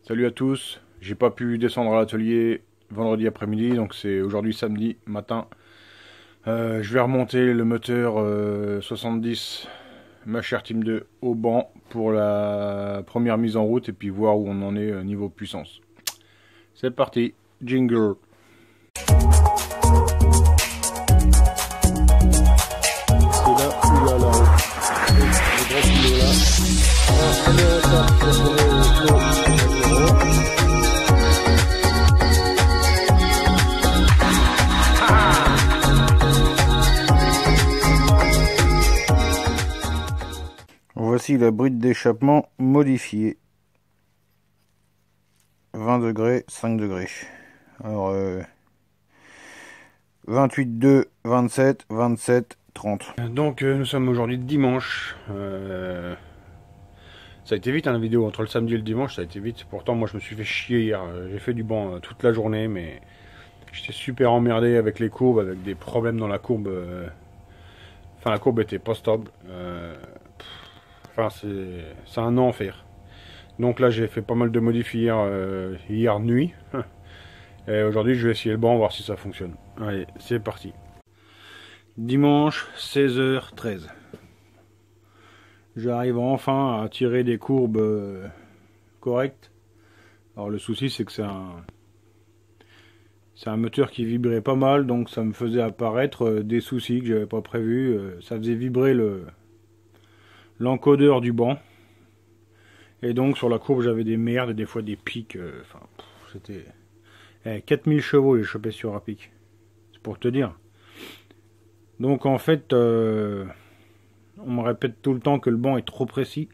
Salut à tous, j'ai pas pu descendre à l'atelier vendredi après-midi, donc c'est aujourd'hui samedi matin. Je vais remonter le moteur 70 ma chère Team 2 au banc pour la première mise en route et puis voir où on en est niveau puissance. C'est parti, jingle. Voici la bride d'échappement modifiée. 20 degrés, 5 degrés. Alors, 28, 2, 27, 27, 30. Donc, nous sommes aujourd'hui dimanche. Ça a été vite, hein, la vidéo. Entre le samedi et le dimanche, ça a été vite. Pourtant, moi, je me suis fait chier hier. J'ai fait du banc toute la journée, mais j'étais super emmerdé avec les courbes, avec des problèmes dans la courbe. Enfin, la courbe était pas stable. Enfin, c'est un enfer. Donc là, j'ai fait pas mal de modifs hier nuit. Et aujourd'hui, je vais essayer le banc, voir si ça fonctionne. Allez, c'est parti. Dimanche, 16h13. J'arrive enfin à tirer des courbes correctes. Alors le souci, c'est que c'est un moteur qui vibrait pas mal, donc ça me faisait apparaître des soucis que j'avais pas prévus. Ça faisait vibrer l'encodeur du banc. Et donc sur la courbe, j'avais des merdes et des fois des pics. Enfin, c'était 4000 chevaux j'ai chopé sur un pic. C'est pour te dire. Donc en fait, on me répète tout le temps que le banc est trop précis.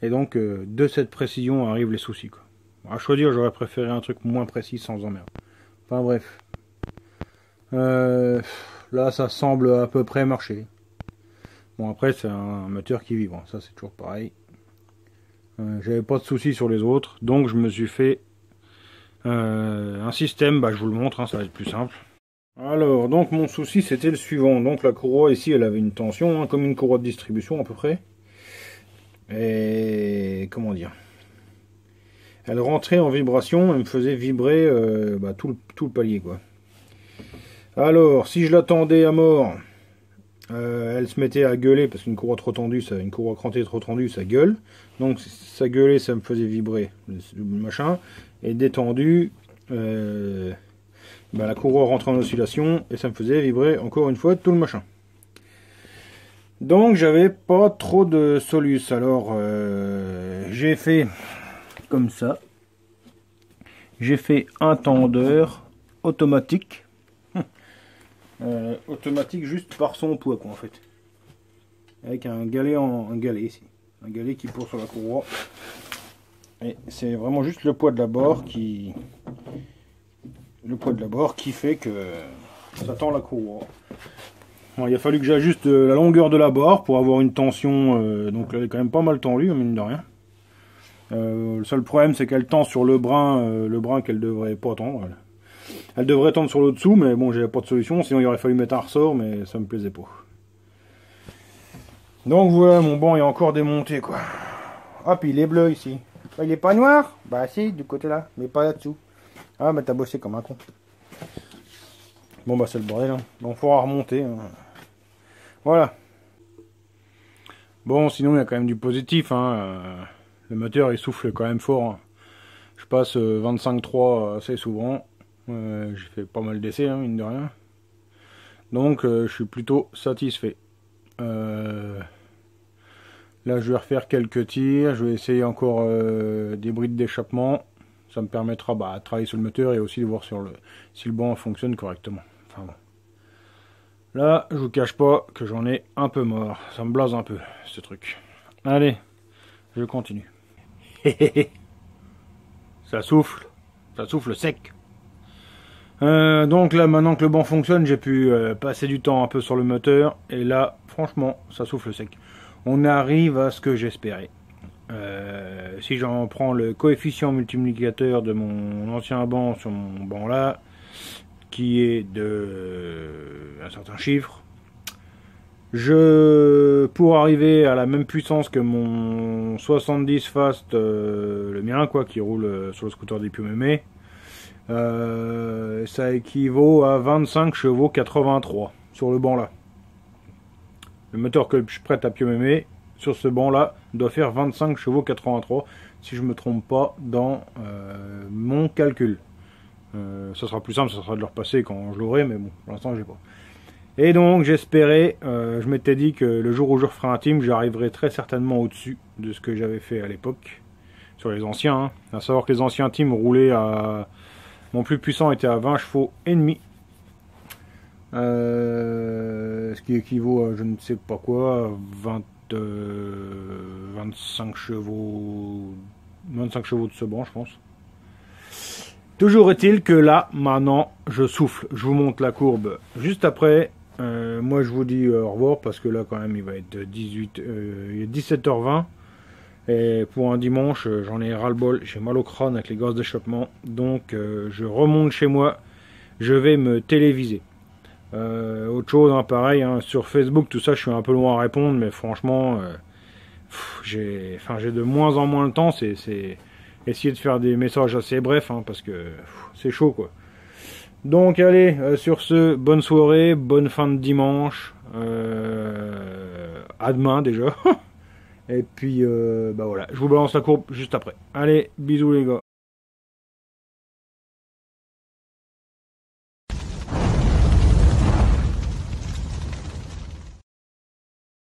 Et donc de cette précision arrivent les soucis, quoi. À choisir, j'aurais préféré un truc moins précis sans emmerde. Enfin bref. Là, ça semble à peu près marcher. Bon, après, c'est un moteur qui vibre. Ça, c'est toujours pareil. J'avais pas de soucis sur les autres. Donc, je me suis fait un système. Bah, je vous le montre, hein, ça va être plus simple. Alors, donc, mon souci, c'était le suivant. Donc, la courroie, ici, elle avait une tension, hein, comme une courroie de distribution, à peu près. Et... comment dire, elle rentrait en vibration, elle me faisait vibrer tout le palier, quoi. Alors, si je l'attendais à mort, elle se mettait à gueuler, parce qu'une courroie trop tendue, une courroie crantée trop tendue, ça gueule. Donc, ça gueulait, ça me faisait vibrer le machin. Et détendu, la courroie rentrait en oscillation, et ça me faisait vibrer, encore une fois, tout le machin. Donc, j'avais pas trop de solus. Alors, j'ai fait comme ça. J'ai fait un tendeur automatique. Automatique juste par son poids, quoi, en fait. Avec un galet ici. Un galet qui pose sur la courroie. Et c'est vraiment juste le poids de la barre qui... fait que ça tend la courroie. Bon, il a fallu que j'ajuste la longueur de la barre pour avoir une tension. Donc elle est quand même pas mal tendue, mine de rien. Le seul problème, c'est qu'elle tend sur le brin qu'elle devrait pas tendre. Elle devrait tendre sur le dessous, mais bon, j'avais pas de solution, sinon il aurait fallu mettre un ressort, mais ça me plaisait pas. Donc voilà, mon banc est encore démonté, quoi. Ah, puis il est bleu ici. Ah, il est pas noir? Bah si, du côté là, mais pas là-dessous. Ah, mais t'as bossé comme un con. Bon bah c'est le bordel, hein. Donc faudra remonter, hein. Voilà. Bon, sinon il y a quand même du positif, hein. Le moteur il souffle quand même fort, hein. Je passe 25-3 assez souvent. J'ai fait pas mal d'essais, hein, mine de rien. Donc je suis plutôt satisfait. Là je vais refaire quelques tirs. Je vais essayer encore des brides d'échappement. Ça me permettra de travailler sur le moteur et aussi de voir si le banc fonctionne correctement. Enfin bon. Là je vous cache pas que j'en ai un peu marre. Ça me blase un peu ce truc. Allez, je continue. Ça souffle sec. Donc là, maintenant que le banc fonctionne, j'ai pu passer du temps un peu sur le moteur. Et là, franchement, ça souffle sec. On arrive à ce que j'espérais. Si j'en prends le coefficient multiplicateur de mon ancien banc sur mon banc là, qui est de un certain chiffre, Pour arriver à la même puissance que mon 70 Fast, le mien, quoi, qui roule sur le scooter d'Ipio Mémé, ça équivaut à 25 chevaux 83 sur le banc là. Le moteur que je prête à Pio Mémé, sur ce banc là, doit faire 25 chevaux 83, si je me trompe pas dans mon calcul. Ça sera plus simple, ça sera de le repasser quand je l'aurai, mais bon, pour l'instant j'ai pas. Et donc j'espérais, je m'étais dit que le jour où je referai un team, j'arriverai très certainement au-dessus de ce que j'avais fait à l'époque, sur les anciens. Hein. À savoir que les anciens teams roulaient à... Mon plus puissant était à 20 chevaux et demi. Ce qui équivaut à je ne sais pas quoi, 25 chevaux... 25 chevaux de ce banc, je pense. Toujours est-il que là, maintenant, je souffle. Je vous montre la courbe juste après. Moi, je vous dis au revoir parce que là, quand même, il va être 17h20. Et pour un dimanche, j'en ai ras-le-bol. J'ai mal au crâne avec les gaz d'échappement. Donc, je remonte chez moi. Je vais me téléviser. Autre chose, hein, pareil, hein, sur Facebook, tout ça, je suis un peu loin à répondre. Mais franchement, j'ai de moins en moins le temps. C'est essayer de faire des messages assez brefs, hein, parce que c'est chaud, quoi. Donc allez, sur ce, bonne soirée, bonne fin de dimanche, à demain déjà. Et puis, bah voilà, je vous balance la courbe juste après. Allez, bisous les gars.